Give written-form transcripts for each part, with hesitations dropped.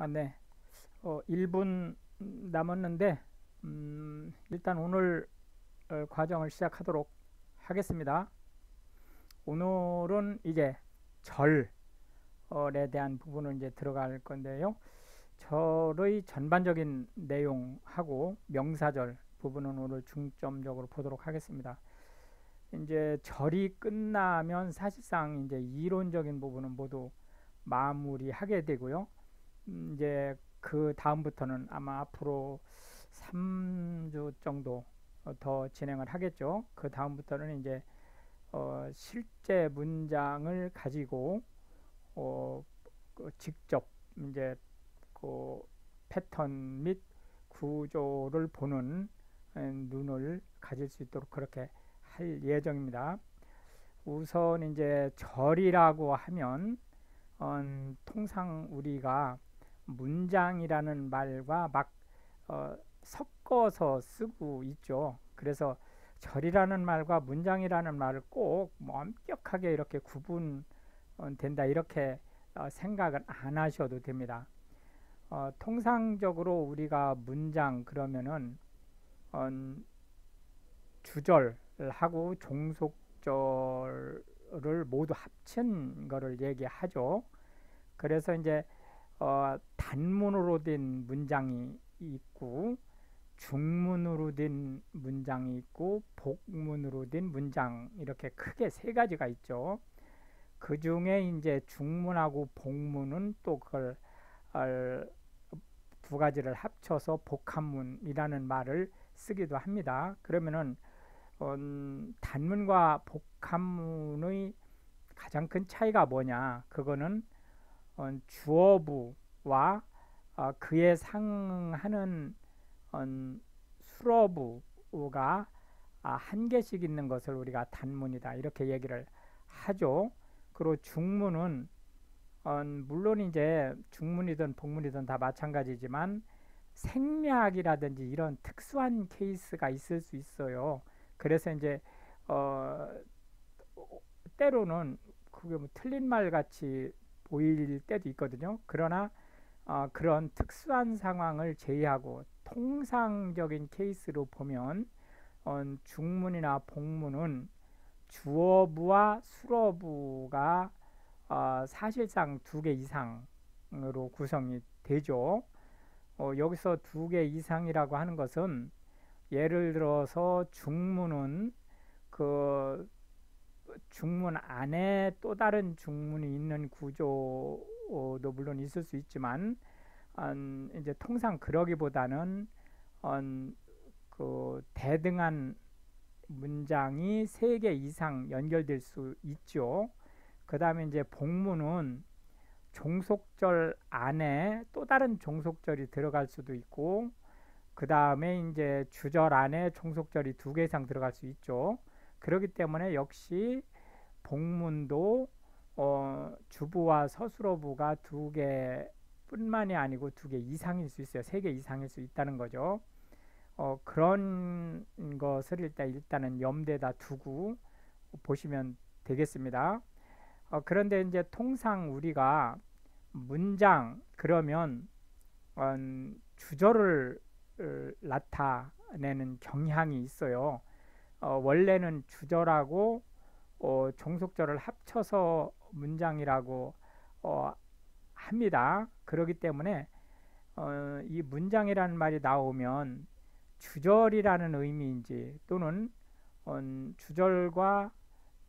네. 1분 남았는데, 일단 오늘 과정을 시작하도록 하겠습니다. 오늘은 이제 절에 대한 부분을 이제 들어갈 건데요. 절의 전반적인 내용하고 명사절 부분은 오늘 중점적으로 보도록 하겠습니다. 이제 절이 끝나면 사실상 이제 이론적인 부분은 모두 마무리하게 되고요. 이제 그 다음부터는 아마 앞으로 3주 정도 더 진행을 하겠죠. 그 다음부터는 이제 실제 문장을 가지고 직접 이제 그 패턴 및 구조를 보는 눈을 가질 수 있도록 그렇게 할 예정입니다. 우선 이제 절이라고 하면 통상 우리가 문장이라는 말과 막 섞어서 쓰고 있죠. 그래서 절이라는 말과 문장이라는 말을 꼭 엄격하게 이렇게 구분된다 이렇게 생각을 안 하셔도 됩니다. 통상적으로 우리가 문장 그러면은 어, 주절하고 종속절을 모두 합친 거를 얘기하죠. 그래서 이제 단문으로 된 문장이 있고 중문으로 된 문장이 있고 복문으로 된 문장 이렇게 크게 세 가지가 있죠. 그 중에 이제 중문하고 복문은 또 그걸 두 가지를 합쳐서 복합문이라는 말을 쓰기도 합니다. 그러면은 단문과 복합문의 가장 큰 차이가 뭐냐? 그거는 주어부와 그에 상응하는 수어부가 한 개씩 있는 것을 우리가 단문이다 이렇게 얘기를 하죠. 그리고 중문은 물론 이제 중문이든 복문이든 다 마찬가지지만 생략이라든지 이런 특수한 케이스가 있을 수 있어요. 그래서 이제 어, 때로는 그게 뭐 틀린 말 같이 보일 때도 있거든요. 그러나 그런 특수한 상황을 제외하고 통상적인 케이스로 보면 중문이나 복문은 주어부와 수어부가 사실상 두 개 이상으로 구성이 되죠. 여기서 두 개 이상이라고 하는 것은 예를 들어서 중문은 그 중문 안에 또 다른 중문이 있는 구조도 물론 있을 수 있지만 이제 통상 그러기보다는 그 대등한 문장이 세 개 이상 연결될 수 있죠. 그 다음에 이제 복문은 종속절 안에 또 다른 종속절이 들어갈 수도 있고 그 다음에 이제 주절 안에 종속절이 두 개 이상 들어갈 수 있죠. 그렇기 때문에 역시 복문도 주부와 서술어부가 두 개뿐만이 아니고 두 개 이상일 수 있어요. 세 개 이상일 수 있다는 거죠. 그런 것을 일단은 염두에다 두고 보시면 되겠습니다. 그런데 이제 통상 우리가 문장 그러면 주절을 나타내는 경향이 있어요. 원래는 주절하고 종속절을 합쳐서 문장이라고 합니다. 그렇기 때문에 이 문장이라는 말이 나오면 주절이라는 의미인지 또는 주절과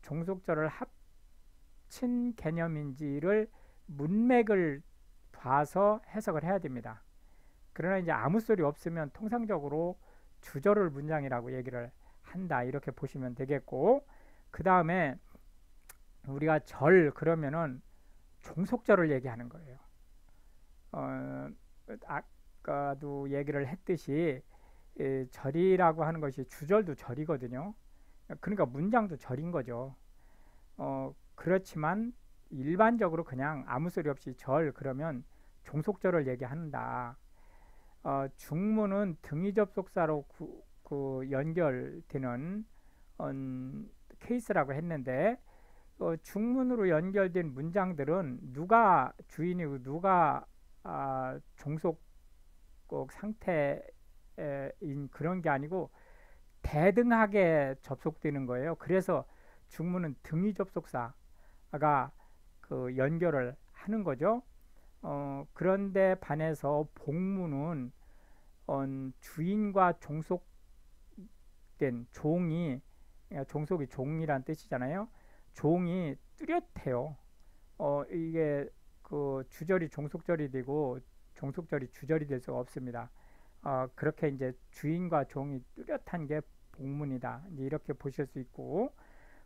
종속절을 합친 개념인지를 문맥을 봐서 해석을 해야 됩니다. 그러나 이제 아무 소리 없으면 통상적으로 주절을 문장이라고 얘기를 한다 이렇게 보시면 되겠고 그 다음에 우리가 절 그러면은 종속절을 얘기하는 거예요. 아까도 얘기를 했듯이 절이라고 하는 것이 주절도 절이거든요. 그러니까 문장도 절인 거죠. 그렇지만 일반적으로 그냥 아무 소리 없이 절 그러면 종속절을 얘기한다. 중문은 등위 접속사로 그 연결되는 케이스라고 했는데 중문으로 연결된 문장들은 누가 주인이고 누가 종속 상태인 그런 게 아니고 대등하게 접속되는 거예요. 그래서 중문은 등위 접속사가 그 연결을 하는 거죠. 그런데 반해서 복문은 주인과 종속된 종이, 그러니까 종속이 종이란 뜻이잖아요. 종이 뚜렷해요. 이게 그 주절이 종속절이 되고 종속절이 주절이 될 수가 없습니다. 그렇게 이제 주인과 종이 뚜렷한 게 복문이다. 이제 이렇게 보실 수 있고,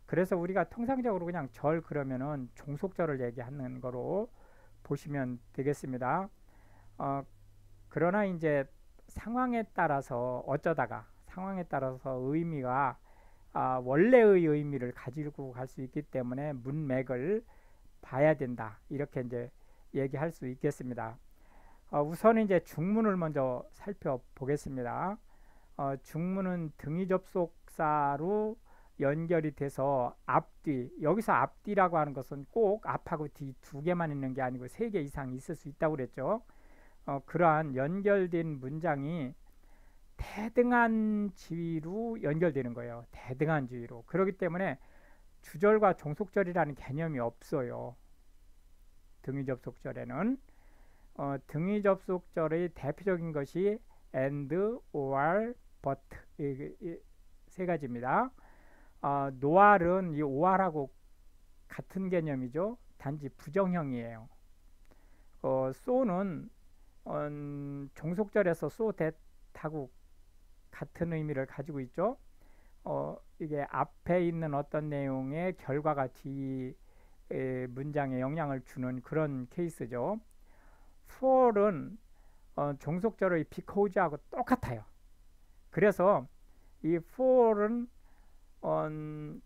그래서 우리가 통상적으로 그냥 절 그러면은 종속절을 얘기하는 거로 보시면 되겠습니다. 어, 그러나 이제 상황에 따라서 어쩌다가 상황에 따라서 의미가 원래의 의미를 가지고 갈 수 있기 때문에 문맥을 봐야 된다. 이렇게 이제 얘기할 수 있겠습니다. 우선 이제 중문을 먼저 살펴보겠습니다. 중문은 등위 접속사로 연결이 돼서 앞뒤, 여기서 앞뒤라고 하는 것은 꼭 앞하고 뒤 두 개만 있는 게 아니고 세 개 이상 있을 수 있다고 그랬죠. 그러한 연결된 문장이 대등한 지위로 연결되는 거예요. 대등한 지위로. 그렇기 때문에 주절과 종속절이라는 개념이 없어요. 등위 접속절에는 등위 접속절의 대표적인 것이 and, or, but 이 세 가지입니다. noir은 이 or하고 같은 개념이죠. 단지 부정형이에요. so는 종속절에서 so that하고 같은 의미를 가지고 있죠. 이게 앞에 있는 어떤 내용의 결과가 뒤 문장에 영향을 주는 그런 케이스죠. for은 종속절의 because하고 똑같아요. 그래서 이 for은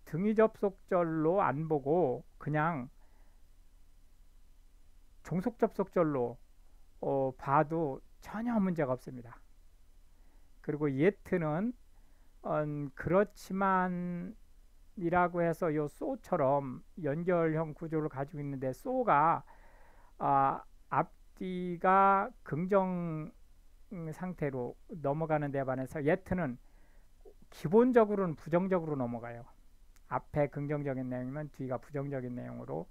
등위 접속절로 안 보고 그냥 종속 접속절로 봐도 전혀 문제가 없습니다. 그리고 yet는 그렇지만 이라고 해서 요 so처럼 연결형 구조를 가지고 있는데 so가 앞뒤가 긍정 상태로 넘어가는 데 반해서 yet는 기본적으로는 부정적으로 넘어가요. 앞에 긍정적인 내용이면 뒤가 부정적인 내용으로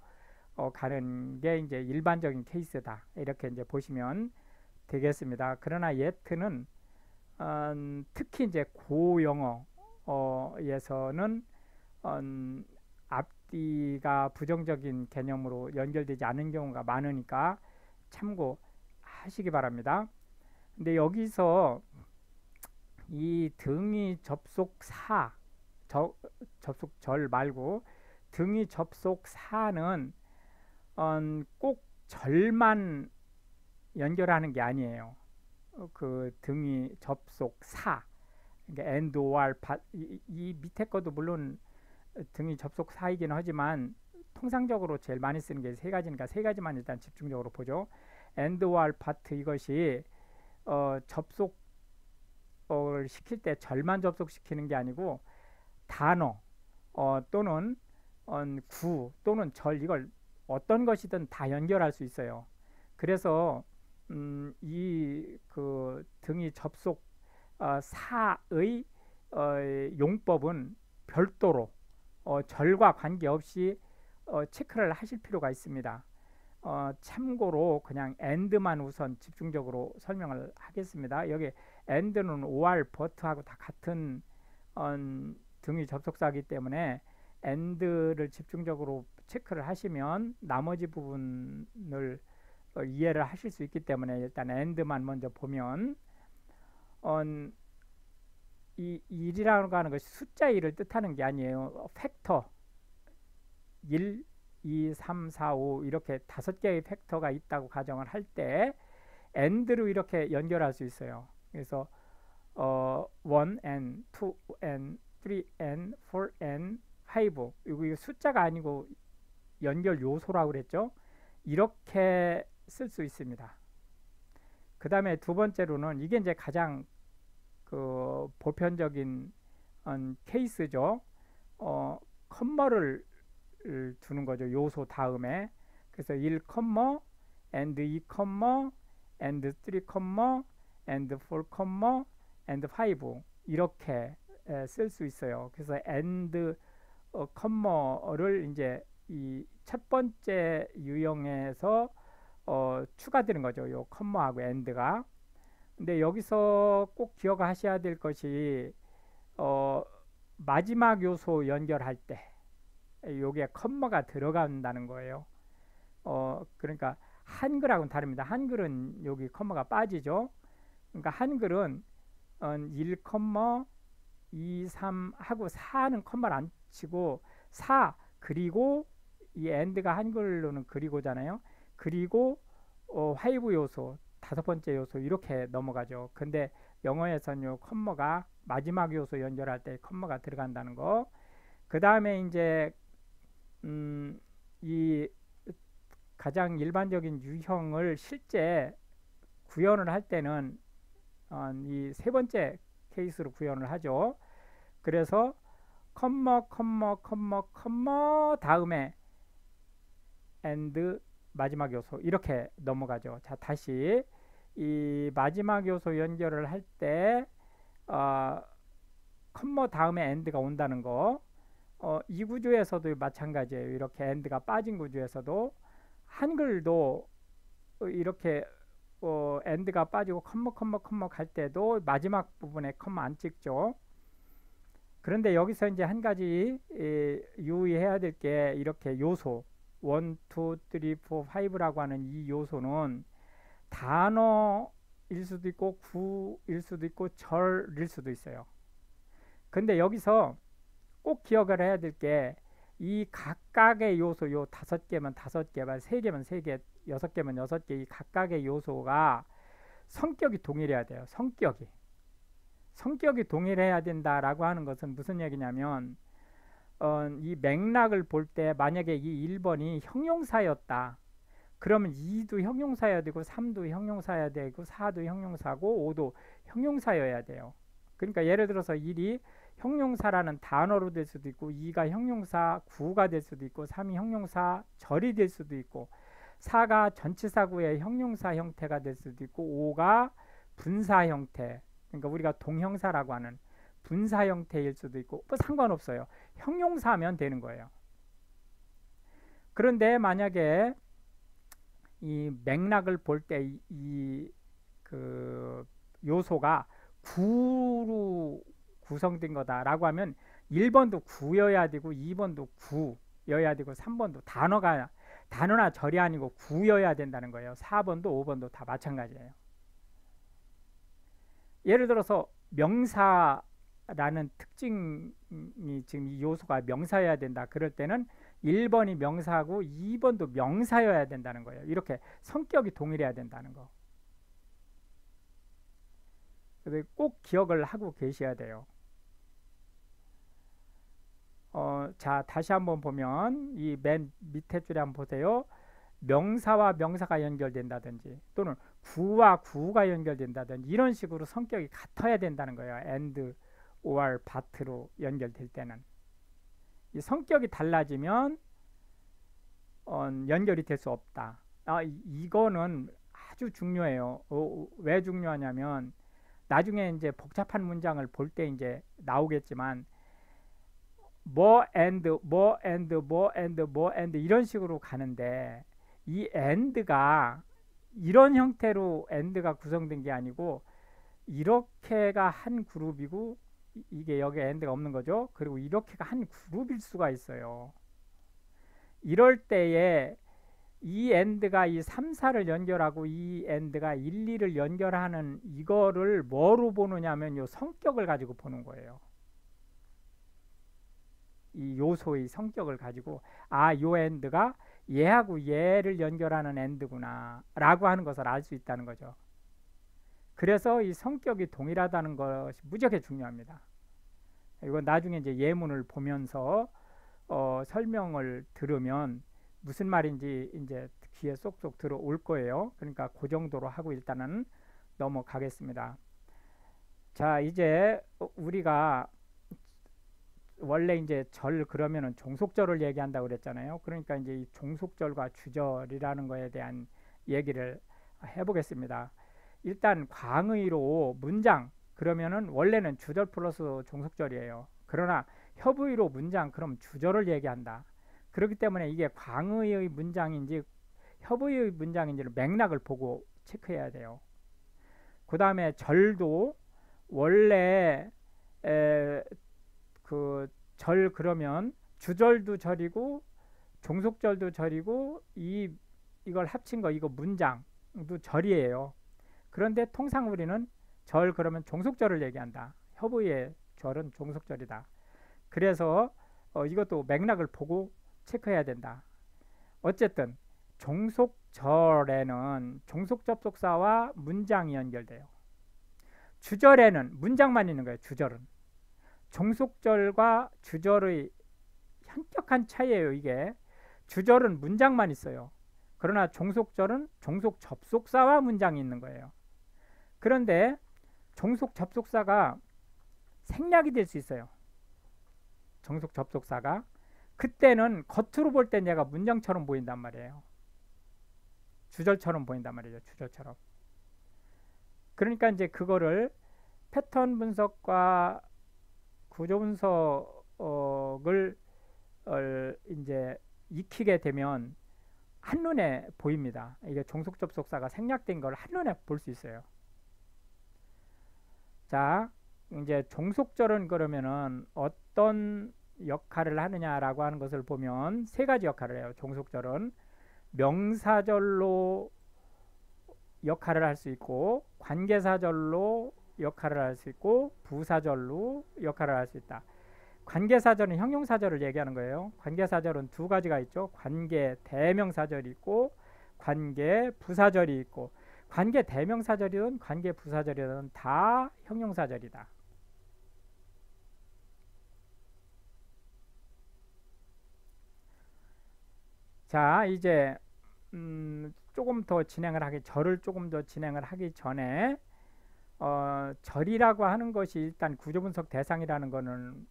가는 게 이제 일반적인 케이스다. 이렇게 이제 보시면 되겠습니다. 그러나 yet는 특히 이제 고영어에서는 앞뒤가 부정적인 개념으로 연결되지 않은 경우가 많으니까 참고하시기 바랍니다. 근데 여기서 이 등위 접속사, 접속절 말고 등위 접속사는 꼭 절만 연결하는 게 아니에요. 그 등위 접속사, 그러니까 and, or, but, 이 밑에 것도 물론 등위 접속사이긴 하지만 통상적으로 제일 많이 쓰는 게 세 가지니까 세 가지만 일단 집중적으로 보죠. and, or, but 이것이 접속을 시킬 때 절만 접속시키는 게 아니고 단어 또는 구 또는 절, 이걸 어떤 것이든 다 연결할 수 있어요. 그래서 이 그 등위 접속 사의 용법은 별도로 절과 관계없이 체크를 하실 필요가 있습니다. 참고로 그냥 and만 우선 집중적으로 설명을 하겠습니다. 여기 and는 or, but하고 다 같은 등위 접속사이기 때문에 and를 집중적으로 체크를 하시면 나머지 부분을 이해를 하실 수 있기 때문에 일단 and만 먼저 보면 이 1이라고 하는 것이 숫자 1을 뜻하는 게 아니에요. 팩터 1, 2, 3, 4, 5 이렇게 5개의 팩터가 있다고 가정을 할 때 and로 이렇게 연결할 수 있어요. 그래서 1n, 2n, 3n, 4n, 5 이거 숫자가 아니고 연결 요소라고 그랬죠. 이렇게 쓸 수 있습니다. 그 다음에 두 번째로는 이게 이제 가장 그 보편적인 케이스죠. 컴마를 두는 거죠. 요소 다음에. 그래서 1, and 2, and 3, and 4, and 5 이렇게 쓸 수 있어요. 그래서 and 컴마를 이제 이 첫 번째 유형에서 추가되는 거죠. 요 컴마하고 and가. 근데 여기서 꼭 기억하셔야 될 것이 마지막 요소 연결할 때 요게 컴마가 들어간다는 거예요. 그러니까 한글하고는 다릅니다. 한글은 여기 컴마가 빠지죠. 그러니까 한글은 1, 2, 3 하고 4는 컴마를 안 치고 4 그리고 이 and가 한글로는 그리고잖아요. 그리고 화이브 요소 다섯 번째 요소 이렇게 넘어가죠. 근데 영어에서는 요 컴마가 마지막 요소 연결할 때 컴마가 들어간다는 거. 그 다음에 이제 이 가장 일반적인 유형을 실제 구현을 할 때는 이 세 번째 케이스로 구현을 하죠. 그래서 컴마 다음에 and 마지막 요소 이렇게 넘어가죠. 자, 다시 이 마지막 요소 연결을 할 때 컴마 다음에 and가 온다는 거. 이 구조에서도 마찬가지예요. 이렇게 and가 빠진 구조에서도 한글도 이렇게 and가 빠지고 컴마 갈 때도 마지막 부분에 컴마 안 찍죠. 그런데 여기서 이제 한 가지 유의해야 될 게 이렇게 요소 1, 2, 3, 4, 5라고 하는 이 요소는 단어일 수도 있고 구일 수도 있고 절일 수도 있어요. 근데 여기서 꼭 기억을 해야 될 게 이 각각의 요소 요 5개면 5개, 3개면 3개, 6개면 6개 이 각각의 요소가 성격이 동일해야 돼요. 성격이 동일해야 된다라고 하는 것은 무슨 얘기냐면 이 맥락을 볼 때 만약에 이 1번이 형용사였다. 그러면 2도 형용사여야 되고 3도 형용사여야 되고 4도 형용사고 5도 형용사여야 돼요. 그러니까 예를 들어서 1이 형용사라는 단어로 될 수도 있고 2가 형용사 구가 될 수도 있고 3이 형용사 절이 될 수도 있고 4가 전치사구의 형용사 형태가 될 수도 있고 5가 분사 형태 그러니까 우리가 동형사라고 하는 분사 형태일 수도 있고 뭐 상관없어요. 형용사면 되는 거예요. 그런데 만약에 이 맥락을 볼 때 이 그 요소가 구로 구성된 거다라고 하면 1번도 구여야 되고 2번도 구여야 되고 3번도 단어나 절이 아니고 구여야 된다는 거예요. 4번도 5번도 다 마찬가지예요. 예를 들어서 명사라는 특징이 지금 이 요소가 명사여야 된다. 그럴 때는 1번이 명사고 2번도 명사여야 된다는 거예요. 이렇게 성격이 동일해야 된다는 거. 꼭 기억을 하고 계셔야 돼요. 자, 다시 한번 보면 이 맨 밑에 줄에 한번 보세요. 명사와 명사가 연결된다든지 또는 구와 구가 연결된다든지 이런 식으로 성격이 같아야 된다는 거예요. and, or, but로 연결될 때는 이 성격이 달라지면 연결이 될 수 없다. 이거는 아주 중요해요. 왜 중요하냐면 나중에 이제 복잡한 문장을 볼 때 이제 나오겠지만 뭐 and 이런 식으로 가는데 이 and가 이런 형태로 and가 구성된 게 아니고 이렇게가 한 그룹이고 이게 여기 and가 없는 거죠. 그리고 이렇게가 한 그룹일 수가 있어요. 이럴 때에 이 and가 이 3, 4를 연결하고 이 and가 1, 2를 연결하는 이거를 뭐로 보느냐면 요 성격을 가지고 보는 거예요. 이 요소의 성격을 가지고 요 and가 얘하고 얘를 연결하는 and구나 라고 하는 것을 알 수 있다는 거죠. 그래서 이 성격이 동일하다는 것이 무지하게 중요합니다. 이건 나중에 이제 예문을 보면서 설명을 들으면 무슨 말인지 이제 귀에 쏙쏙 들어올 거예요. 그러니까 그 정도로 하고 일단은 넘어가겠습니다. 자, 이제 우리가 원래 이제 절 그러면은 종속절을 얘기한다고 그랬잖아요. 그러니까 이제 이 종속절과 주절이라는 거에 대한 얘기를 해보겠습니다. 일단 광의로 문장 그러면은 원래는 주절 플러스 종속절이에요. 그러나 협의로 문장 그럼 주절을 얘기한다. 그렇기 때문에 이게 광의의 문장인지 협의의 문장인지를 맥락을 보고 체크해야 돼요. 그 다음에 절도 원래 그 절 그러면 주절도 절이고 종속절도 절이고 이걸 합친 거 이거 문장도 절이에요. 그런데 통상 우리는 절 그러면 종속절을 얘기한다. 협의의 절은 종속절이다. 그래서 이것도 맥락을 보고 체크해야 된다. 어쨌든 종속절에는 종속접속사와 문장이 연결돼요. 주절에는 문장만 있는 거예요. 주절은 종속절과 주절의 현격한 차이예요. 이게 주절은 문장만 있어요. 그러나 종속절은 종속접속사와 문장이 있는 거예요. 그런데 종속접속사가 생략이 될 수 있어요. 종속접속사가 그때는 겉으로 볼 땐 얘가 문장처럼 보인단 말이에요. 주절처럼 보인단 말이죠. 주절처럼. 그러니까 이제 그거를 패턴 분석과 구조 분석을 이제 익히게 되면 한눈에 보입니다. 이게 종속 접속사가 생략된 걸 한눈에 볼 수 있어요. 자, 이제 종속절은 그러면은 어떤 역할을 하느냐라고 하는 것을 보면 세 가지 역할을 해요. 종속절은 명사절로 역할을 할 수 있고 관계사절로 역할을 할 수 있고 부사절로 역할을 할 수 있다. 관계사절은 형용사절을 얘기하는 거예요. 관계사절은 두 가지가 있죠. 관계 대명사절이 있고 관계 부사절이 있고 관계 대명사절이든 관계 부사절이든 다 형용사절이다. 자, 이제 조금 더 진행을 하기 절을 조금 더 진행을 하기 전에 절이라고 하는 것이 일단 구조분석 대상이라는 거는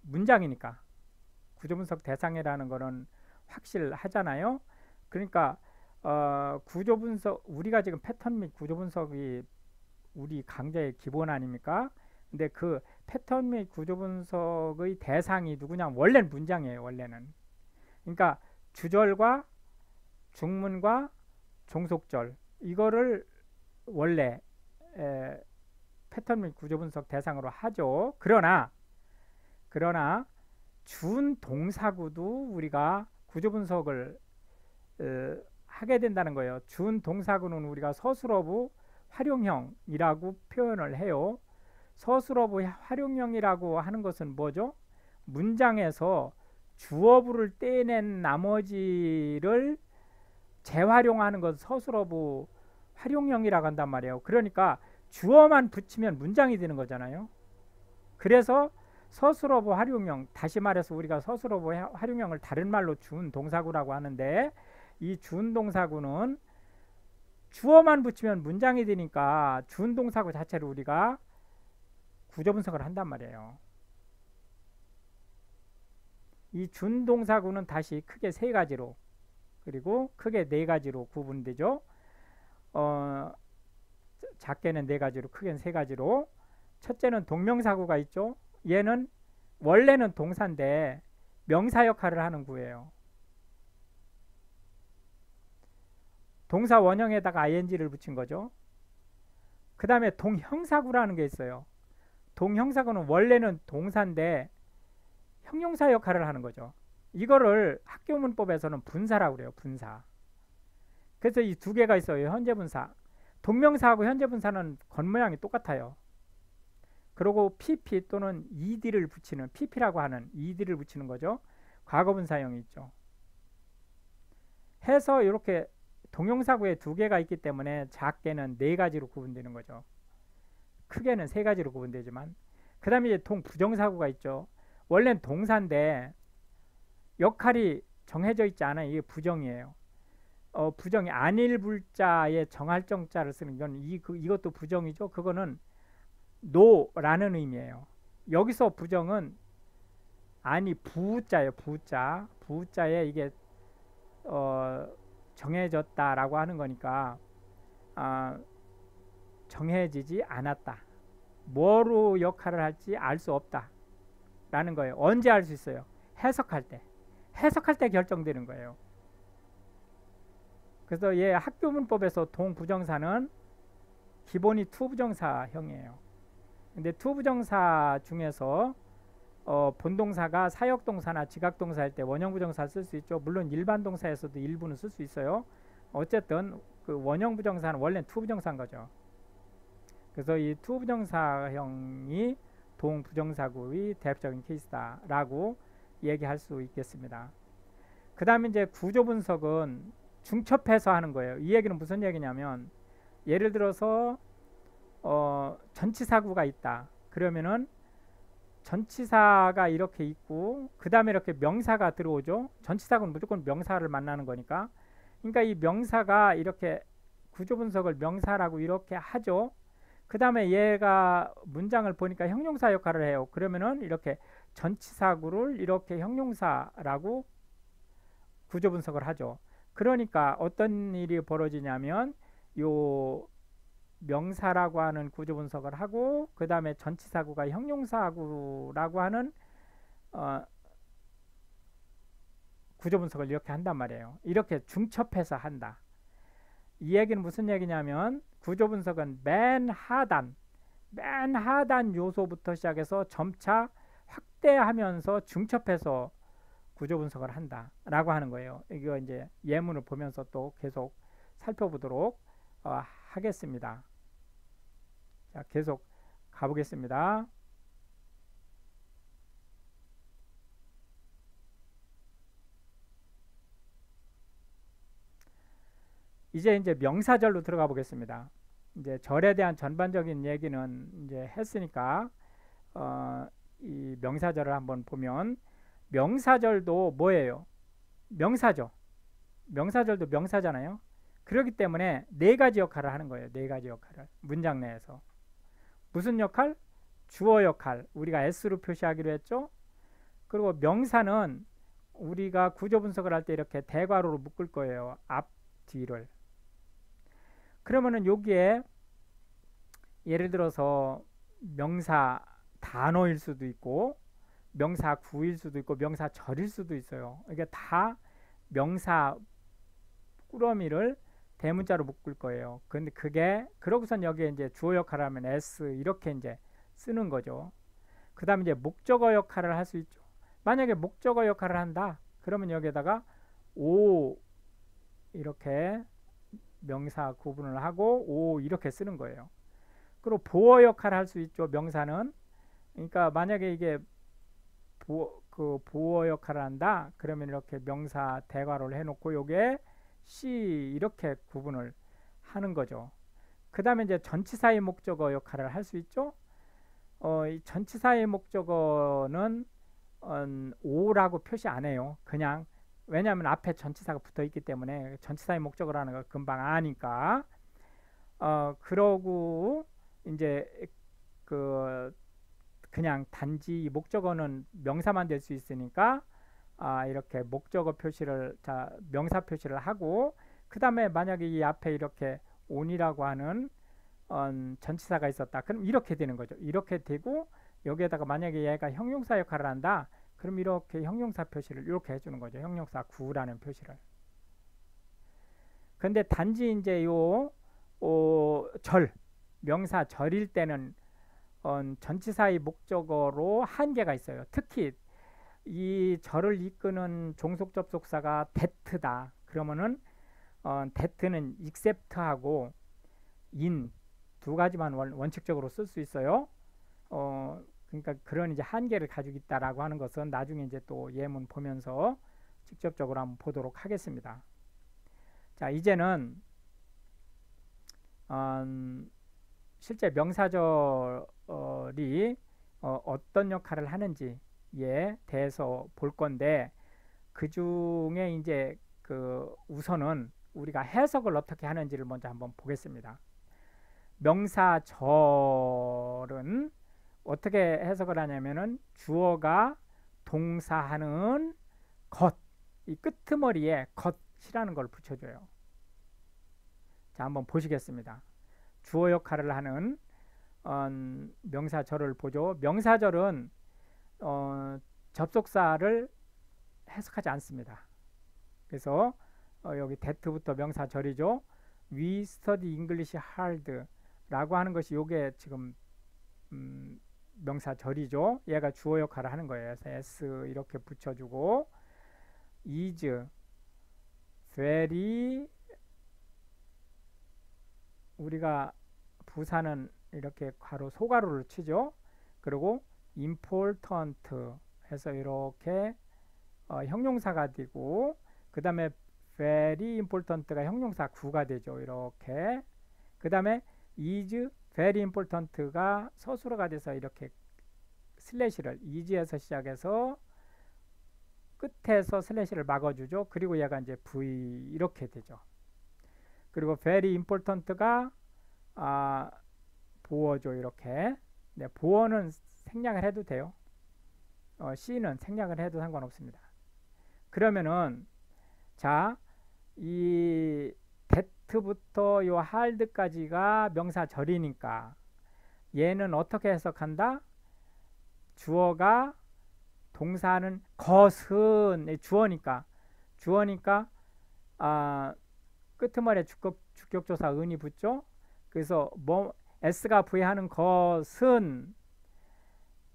문장이니까 구조분석 대상이라는 거는 확실하잖아요. 그러니까 구조분석 우리가 지금 패턴 및 구조분석이 우리 강좌의 기본 아닙니까? 근데 그 패턴 및 구조분석의 대상이 누구냐? 원래는 문장이에요. 원래는. 그러니까 주절과 중문과 종속절 이거를 원래 패턴 및 구조분석 대상으로 하죠. 그러나 준동사구도 우리가 구조분석을 하게 된다는 거예요. 준동사구는 우리가 서술어부 활용형이라고 표현을 해요. 서술어부 활용형이라고 하는 것은 뭐죠? 문장에서 주어부를 떼낸 나머지를 재활용하는 것을 서술어부 활용형이라고 한단 말이에요. 그러니까 주어만 붙이면 문장이 되는 거잖아요. 그래서 서술어부 활용형, 다시 말해서 우리가 서술어부 활용형을 다른 말로 준동사구라고 하는데 이 준동사구는 주어만 붙이면 문장이 되니까 준동사구 자체를 우리가 구조분석을 한단 말이에요. 이 준동사구는 다시 크게 세 가지로 그리고 크게 네 가지로 구분되죠. 작게는 네 가지로 크게는 세 가지로. 첫째는 동명사구가 있죠. 얘는 원래는 동사인데 명사 역할을 하는 구예요. 동사 원형에다가 ing를 붙인 거죠. 그 다음에 동형사구라는 게 있어요. 동형사구는 원래는 동사인데 형용사 역할을 하는 거죠. 이거를 학교 문법에서는 분사라고 그래요. 분사. 그래서 이 두 개가 있어요. 현재분사. 동명사하고 현재분사는 겉모양이 똑같아요. 그리고 pp 또는 ed를 붙이는 pp라고 하는 ed를 붙이는 거죠. 과거분사형이 있죠. 해서 이렇게 동형사구에 두 개가 있기 때문에 작게는 네 가지로 구분되는 거죠. 크게는 세 가지로 구분되지만 그 다음에 이제 동부정사구가 있죠. 원래는 동사인데 역할이 정해져 있지 않아요. 이게 부정이에요. 부정이 안일불자에 정할정자를 쓰는 건 이것도 부정이죠. 그거는 노라는 의미예요. 여기서 부정은 아니 부자예요. 부자에 이게 정해졌다라고 하는 거니까 정해지지 않았다. 뭐로 역할을 할지 알 수 없다 라는 거예요. 언제 알 수 있어요? 해석할 때 결정되는 거예요. 그래서 학교 문법에서 동부정사는 기본이 투부정사형이에요. 근데 투부정사 중에서 본동사가 사역동사나 지각동사일 때 원형부정사를 쓸 수 있죠. 물론 일반 동사에서도 일부는 쓸 수 있어요. 어쨌든 그 원형부정사는 원래는 투부정사인 거죠. 그래서 이 투부정사형이 동부정사구의 대표적인 케이스다라고 얘기할 수 있겠습니다. 그 다음에 이제 구조분석은 중첩해서 하는 거예요. 이 얘기는 무슨 얘기냐면, 예를 들어서 전치사구가 있다. 그러면은 전치사가 이렇게 있고 그 다음에 이렇게 명사가 들어오죠. 전치사구는 무조건 명사를 만나는 거니까. 그러니까 이 명사가 이렇게 구조분석을 명사라고 이렇게 하죠. 그 다음에 얘가 문장을 보니까 형용사 역할을 해요. 그러면은 이렇게 전치사구를 이렇게 형용사라고 구조분석을 하죠. 그러니까 어떤 일이 벌어지냐면, 요 명사라고 하는 구조분석을 하고 그 다음에 전치사구가 형용사구라고 하는 구조분석을 이렇게 한단 말이에요. 이렇게 중첩해서 한다. 이 얘기는 무슨 얘기냐면, 구조분석은 맨 하단 요소부터 시작해서 점차 확대하면서 중첩해서 구조분석을 한다 라고 하는 거예요. 이거 이제 예문을 보면서 또 계속 살펴보도록 하겠습니다. 자, 계속 가보겠습니다. 이제 명사절로 들어가 보겠습니다. 이제 절에 대한 전반적인 얘기는 이제 했으니까 이 명사절을 한번 보면, 명사절도 뭐예요? 명사죠. 명사절도 명사잖아요. 그렇기 때문에 네 가지 역할을 하는 거예요. 네 가지 역할을 문장 내에서. 무슨 역할? 주어 역할. 우리가 S로 표시하기로 했죠. 그리고 명사는 우리가 구조 분석을 할 때 이렇게 대괄호로 묶을 거예요. 앞, 뒤를. 그러면은 여기에 예를 들어서 명사 단어일 수도 있고 명사 구일 수도 있고 명사 절일 수도 있어요. 이게 다 명사 꾸러미를 대문자로 묶을 거예요. 근데 그게 그러고선 여기에 이제 주어 역할을 하면 S 이렇게 이제 쓰는 거죠. 그 다음에 이제 목적어 역할을 할 수 있죠. 만약에 목적어 역할을 한다 그러면 여기에다가 O 이렇게 명사 구분을 하고 O 이렇게 쓰는 거예요. 그리고 보어 역할을 할 수 있죠. 명사는. 그러니까 만약에 이게 보어 역할을 한다 그러면 이렇게 명사 대괄호를 해놓고 요게 C 이렇게 구분을 하는 거죠. 그 다음에 이제 전치사의 목적어 역할을 할 수 있죠. 이 전치사의 목적어는 O라고 표시 안 해요. 그냥 왜냐하면 앞에 전치사가 붙어 있기 때문에 전치사의 목적어라는 걸 금방 아니까. 그러고 이제 그냥 단지 목적어는 명사만 될 수 있으니까 이렇게 목적어 표시를 명사 표시를 하고, 그 다음에 만약에 이 앞에 이렇게 on이라고 하는 전치사가 있었다 그럼 이렇게 되는 거죠. 이렇게 되고 여기에다가 만약에 얘가 형용사 역할을 한다 그럼 이렇게 형용사 표시를 이렇게 해주는 거죠. 형용사 구라는 표시를. 근데 단지 이제 요 명사 절일 때는 전치사의 목적어로 한계가 있어요. 특히 이 절을 이끄는 종속 접속사가 that다 그러면은 that는 except하고 in 두 가지만 원칙적으로 쓸 수 있어요. 그러니까 그런 이제 한계를 가지고 있다라고 하는 것은 나중에 이제 또 예문 보면서 직접적으로 한번 보도록 하겠습니다. 자, 이제는 실제 명사절이 어떤 역할을 하는지에 대해서 볼 건데, 그 중에 이제 우선은 우리가 해석을 어떻게 하는지를 먼저 한번 보겠습니다. 명사절은 어떻게 해석을 하냐면은 주어가 동사하는 것, 이 끄트머리에 것이라는 걸 붙여줘요. 자, 한번 보시겠습니다. 주어 역할을 하는 명사절을 보죠. 명사절은 접속사를 해석하지 않습니다. 그래서 여기 that부터 명사절이죠. We study English hard 라고 하는 것이 요게 지금 명사절이죠. 얘가 주어 역할을 하는 거예요. 그래서 s 이렇게 붙여주고 is very, 우리가 부사는 이렇게 가로 소가로를 치죠. 그리고 important 해서 이렇게 형용사가 되고, 그 다음에 very important가 형용사 구가 되죠. 이렇게. 그 다음에 is very important가 서술어가 돼서 이렇게 슬래시를 is에서 시작해서 끝에서 슬래시를 막아주죠. 그리고 얘가 이제 v 이렇게 되죠. 그리고 very important가 보어죠. 이렇게. 네, 보어는 생략을 해도 돼요. C는 생략을 해도 상관없습니다. 그러면은 자, 이 that부터 요 hard까지가 명사절이니까 얘는 어떻게 해석한다? 주어가 동사는 것은, 주어니까 끄트머리에 주격조사 은이 붙죠. 그래서 뭐 s가 부여하는 것은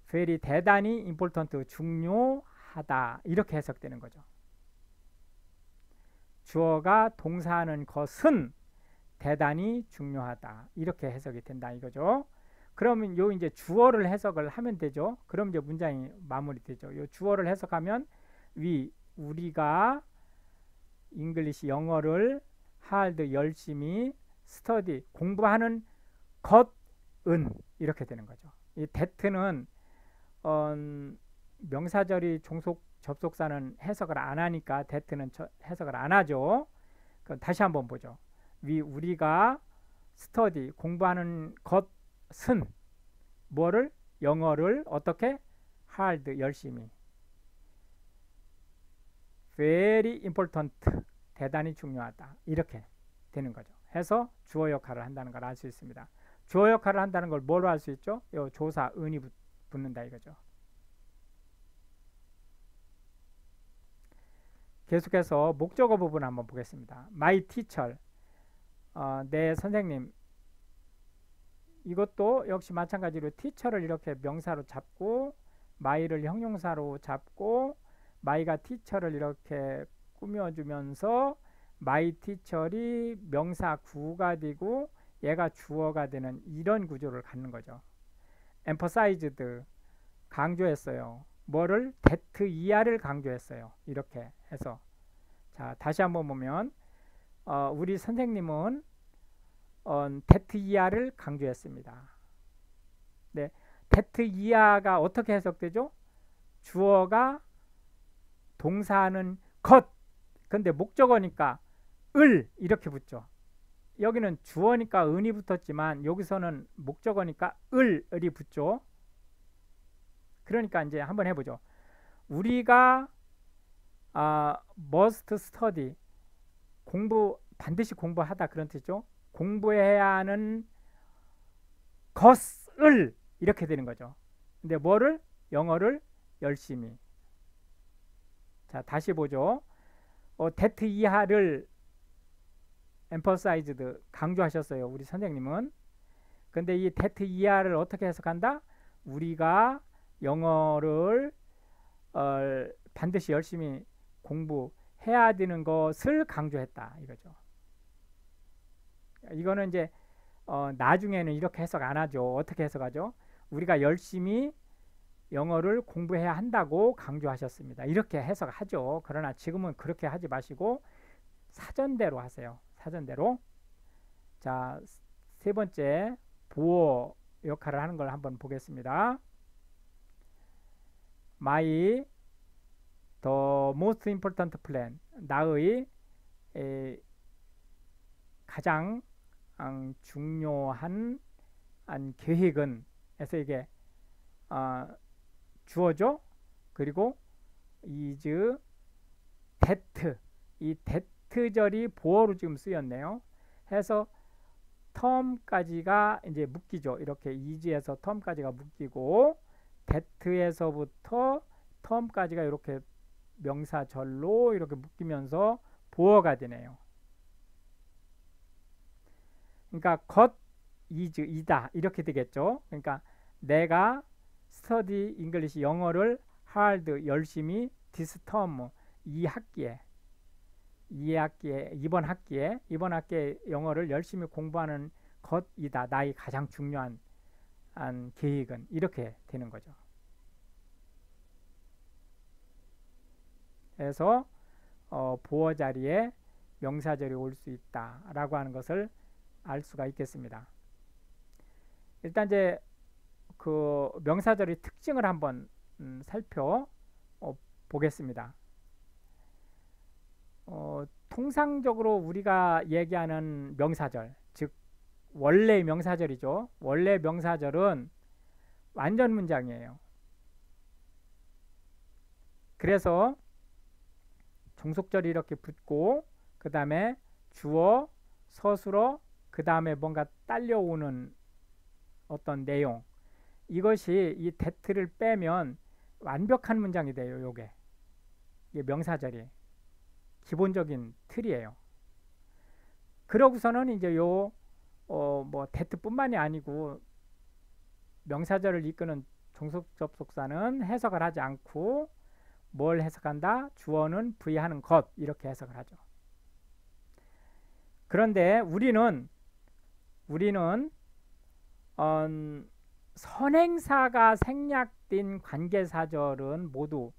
very 대단히 important 중요하다 이렇게 해석되는 거죠. 주어가 동사하는 것은 대단히 중요하다 이렇게 해석이 된다 이거죠. 그러면 요 이제 주어를 해석을 하면 되죠. 그럼 이제 문장이 마무리되죠. 요 주어를 해석하면 우리가 잉글리시 영어를 hard 열심히 study 공부하는 것은 이렇게 되는 거죠. 이 that는 명사절이 접속사는 해석을 안 하니까 that는 해석을 안 하죠. 그럼 다시 한번 보죠. 우리가 study 공부하는 것은 뭐를? 영어를 어떻게? hard 열심히, very important 대단히 중요하다 이렇게 되는 거죠. 해서 주어 역할을 한다는 걸 알 수 있습니다. 주어 역할을 한다는 걸 뭐로 알 수 있죠? 요 조사 은이 붙는다 이거죠. 계속해서 목적어 부분 한번 보겠습니다. My teacher, 내 선생님. 이것도 역시 마찬가지로 teacher를 이렇게 명사로 잡고 my를 형용사로 잡고 my가 teacher를 이렇게 꾸며주면서 my teacher이 명사 구가 되고 얘가 주어가 되는 이런 구조를 갖는 거죠. emphasized 강조했어요. 뭐를? that 이하를 강조했어요. 이렇게 해서 자 다시 한번 보면 우리 선생님은 that 이하를 강조했습니다. 네, that 이하가 어떻게 해석되죠? 주어가 동사는 것, 근데 목적어니까 을 이렇게 붙죠. 여기는 주어니까 은이 붙었지만 여기서는 목적어니까 을이 붙죠. 그러니까 이제 한번 해보죠. 우리가 must study 반드시 공부하다 그런 뜻이죠. 공부해야 하는 것을 이렇게 되는 거죠. 근데 뭐를? 영어를 열심히. 자 다시 보죠. that 이하를 emphasized 강조하셨어요. 우리 선생님은. 근데 이 that 이하를 어떻게 해석한다? 우리가 영어를 반드시 열심히 공부해야 되는 것을 강조했다 이거죠. 이거는 이제 나중에는 이렇게 해석 안 하죠. 어떻게 해석하죠? 우리가 열심히 영어를 공부해야 한다고 강조하셨습니다. 이렇게 해석하죠. 그러나 지금은 그렇게 하지 마시고 사전대로 하세요. 사전대로. 자, 세 번째 보어 역할을 하는 걸 한번 보겠습니다. My the most important plan, 나의 가장 중요한 계획은 해서 이게 주어죠. 그리고 is that, 이 that절이 보어로 지금 쓰였네요. 해서 term까지가 이제 묶이죠. 이렇게 is에서 term까지가 묶이고 that에서부터 term까지가 이렇게 명사절로 이렇게 묶이면서 보어가 되네요. 그러니까 got is 이다 이렇게 되겠죠. 그러니까 내가 study English 영어를 hard 열심히 this term 이번 학기에 영어를 열심히 공부하는 것이다. 나의 가장 중요한 계획은 이렇게 되는 거죠. 그래서 보어 자리에 명사절이 올 수 있다라고 하는 것을 알 수가 있겠습니다. 일단 이제 그 명사절의 특징을 한번 살펴보겠습니다. 통상적으로 우리가 얘기하는 명사절, 즉 원래 명사절이죠. 원래 명사절은 완전 문장이에요. 그래서 종속절이 이렇게 붙고 그 다음에 주어, 서술어, 그 다음에 뭔가 딸려오는 어떤 내용, 이것이 이 that를 빼면 완벽한 문장이 돼요. 요게 명사절이 기본적인 틀이에요. 그러고서는 이제 뭐 that뿐만이 아니고 명사절을 이끄는 종속접속사는 해석을 하지 않고 뭘 해석한다? 주어는 부의하는 것 이렇게 해석을 하죠. 그런데 우리는 선행사가 생략된 관계사절은 모두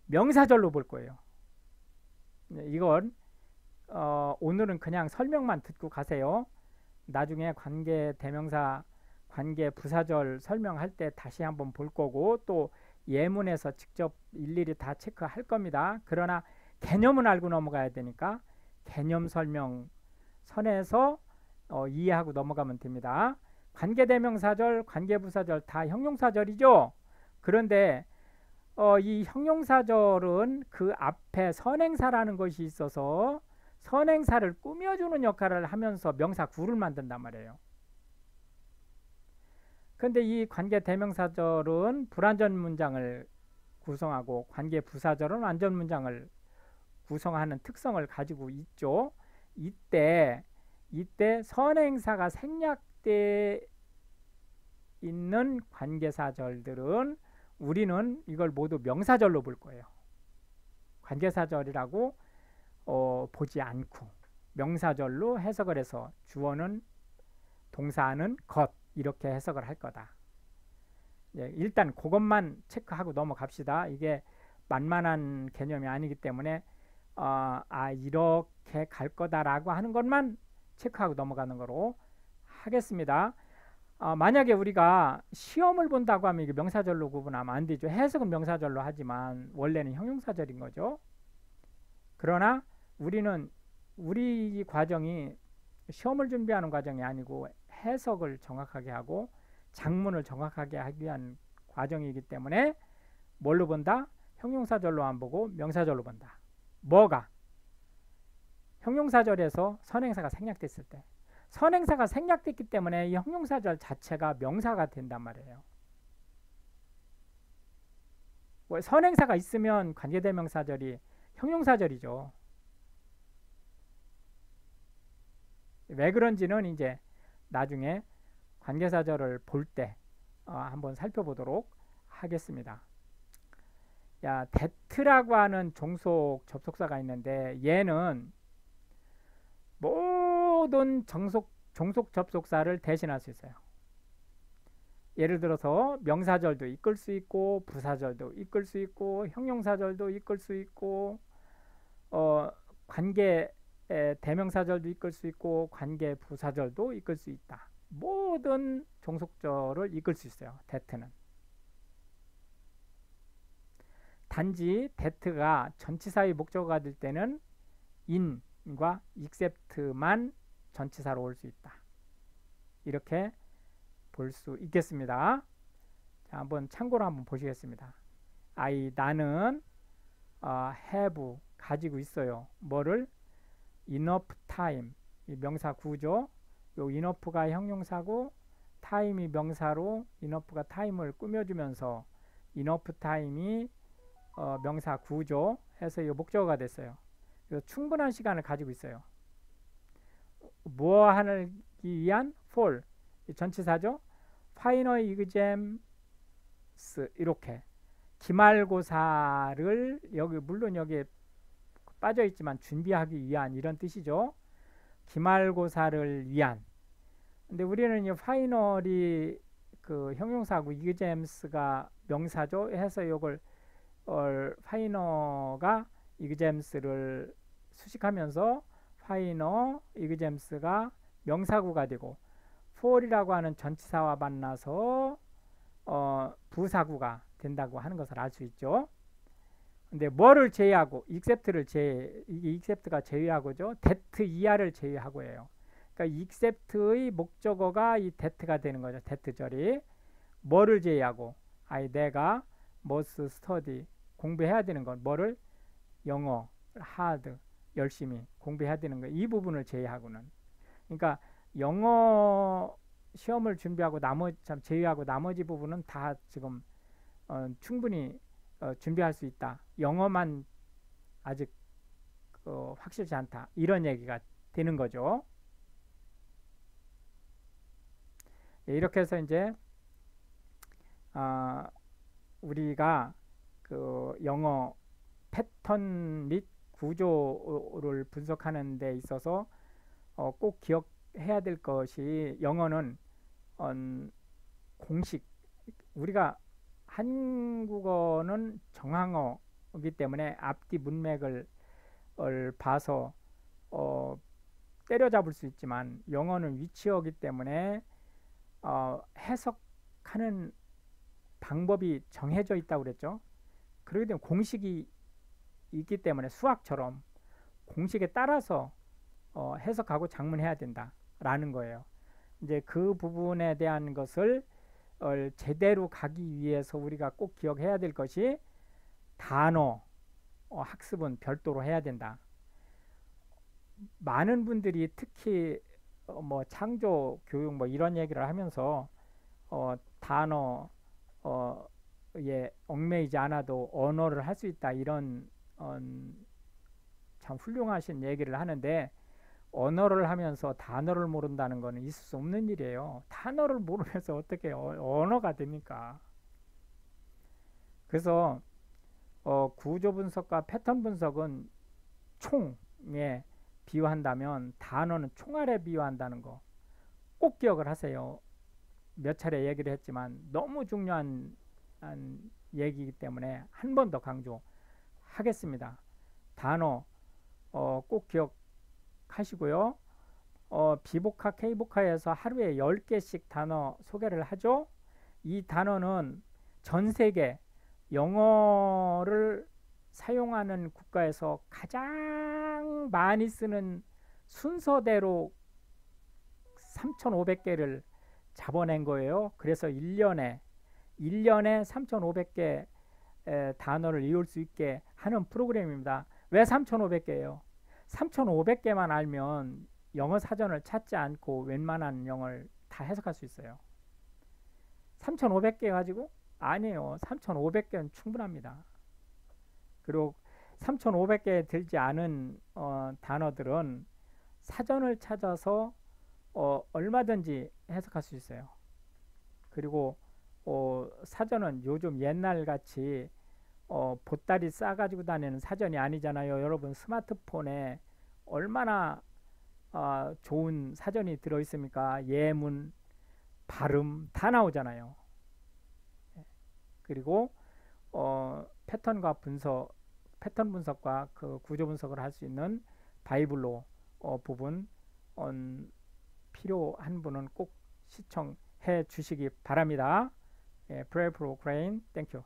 명사절로 볼 거예요. 이건 오늘은 그냥 설명만 듣고 가세요. 나중에 관계 대명사, 관계 부사절 설명할 때 다시 한번 볼 거고 또 예문에서 직접 일일이 다 체크할 겁니다. 그러나 개념은 알고 넘어가야 되니까 개념 설명 선에서 이해하고 넘어가면 됩니다. 관계대명사절, 관계부사절 다 형용사절이죠. 그런데 이 형용사절은 그 앞에 선행사라는 것이 있어서 선행사를 꾸며주는 역할을 하면서 명사 구를 만든단 말이에요. 근데 이 관계대명사절은 불완전 문장을 구성하고 관계부사절은 완전 문장을 구성하는 특성을 가지고 있죠. 이때 선행사가 생략돼 있는 관계사절들은 우리는 이걸 모두 명사절로 볼 거예요. 관계사절이라고 보지 않고 명사절로 해석을 해서 주어는 동사는 것 이렇게 해석을 할 거다. 일단 그것만 체크하고 넘어갑시다. 이게 만만한 개념이 아니기 때문에 이렇게 갈 거다라고 하는 것만 체크하고 넘어가는 거로 하겠습니다. 만약에 우리가 시험을 본다고 하면 이게 명사절로 구분하면 안 되죠. 해석은 명사절로 하지만 원래는 형용사절인 거죠. 그러나 우리 과정이 시험을 준비하는 과정이 아니고 해석을 정확하게 하고 작문을 정확하게 하기 위한 과정이기 때문에 뭘로 본다? 형용사절로 안 보고 명사절로 본다. 뭐가? 형용사절에서 선행사가 생략됐을 때 선행사가 생략됐기 때문에 이 형용사절 자체가 명사가 된단 말이에요. 선행사가 있으면 관계대명사절이 형용사절이죠. 왜 그런지는 이제 나중에 관계사절을 볼 때 한번 살펴보도록 하겠습니다. that라고 하는 종속 접속사가 있는데 얘는 모든 종속 접속사를 대신할 수 있어요. 예를 들어서 명사절도 이끌 수 있고 부사절도 이끌 수 있고 형용사절도 이끌 수 있고 관계 대명사절도 이끌 수 있고 관계 부사절도 이끌 수 있다. 모든 종속절을 이끌 수 있어요. that는. 단지 that가 전치사의 목적어가 될 때는 in과 except만 전치사로 올 수 있다. 이렇게 볼 수 있겠습니다. 자, 한번 참고로 한번 보시겠습니다. 나는 have 가지고 있어요. 뭐를? enough time 이 명사 구죠. 요 enough가 형용사고 time이 명사로 enough가 time을 꾸며주면서 enough time이 명사 구조 해서 이 목적어가 됐어요. 그래서 충분한 시간을 가지고 있어요. 뭐 하기 위한? for 전치사죠. final exams 이렇게 기말고사를 여기 물론 여기에 빠져 있지만 준비하기 위한 이런 뜻이죠. 기말고사를 위한. 근데 우리는 이 파이널이 그 형용사고 exams가 명사죠. 해서 이걸 파이너가 exams를 수식하면서 파이너 exams가 명사구가 되고 for이라고 하는 전치사와 만나서 부사구가 된다고 하는 것을 알 수 있죠. 근데 뭐를 제외하고 except를 이게 except가 제외하고죠. that 이하를 제외하고예요. 그러니까 except의 목적어가 이 that가 되는 거죠. that절이 뭐를 제외하고 내가 must study 공부해야 되는 건 뭐를 영어 hard 열심히 공부해야 되는 거 이 부분을 제외하고는 그러니까 영어 시험을 준비하고 제외하고 나머지 부분은 다 지금 충분히 준비할 수 있다. 영어만 아직 확실치 않다. 이런 얘기가 되는 거죠. 네, 이렇게 해서 이제 우리가 그 영어 패턴 및 구조를 분석하는 데 있어서 꼭 기억해야 될 것이 영어는 공식 우리가 한국어는 정황어이기 때문에 앞뒤 문맥을 봐서 때려잡을 수 있지만 영어는 위치어이기 때문에 해석하는 방법이 정해져 있다고 그랬죠. 그렇기 때문에 공식이 있기 때문에 수학처럼 공식에 따라서 해석하고 작문해야 된다라는 거예요. 이제 그 부분에 대한 것을 제대로 가기 위해서 우리가 꼭 기억해야 될 것이 단어 학습은 별도로 해야 된다. 많은 분들이 특히 뭐 창조 교육 뭐 이런 얘기를 하면서 단어에 얽매이지 않아도 언어를 할 수 있다 이런 참 훌륭하신 얘기를 하는데 언어를 하면서 단어를 모른다는 것은 있을 수 없는 일이에요. 단어를 모르면서 어떻게 언어가 됩니까? 그래서 구조 분석과 패턴 분석은 총에 비유한다면 단어는 총알에 비유한다는 거 꼭 기억을 하세요. 몇 차례 얘기를 했지만 너무 중요한 얘기이기 때문에 한 번 더 강조하겠습니다. 단어 꼭 기억하시고요. 비복화, K복화에서 하루에 10개씩 단어 소개를 하죠. 이 단어는 전 세계 영어를 사용하는 국가에서 가장 많이 쓰는 순서대로 3,500개를 잡아낸 거예요. 그래서 1년에 3,500개 단어를 외울 수 있게 하는 프로그램입니다. 왜 3,500개예요? 3,500개만 알면 영어 사전을 찾지 않고 웬만한 영어를 다 해석할 수 있어요. 3,500개 가지고? 아니에요. 3,500개는 충분합니다. 그리고 3,500개 들지 않은 단어들은 사전을 찾아서 얼마든지 해석할 수 있어요. 그리고 사전은 요즘 옛날같이 보따리 싸가지고 다니는 사전이 아니잖아요. 여러분 스마트폰에 얼마나 좋은 사전이 들어있습니까? 예문, 발음 다 나오잖아요. 그리고 패턴 분석과 그 구조 분석을 할 수 있는 바이블로 부분 필요한 분은 꼭 시청해 주시기 바랍니다. Pray for Ukraine. Thank you.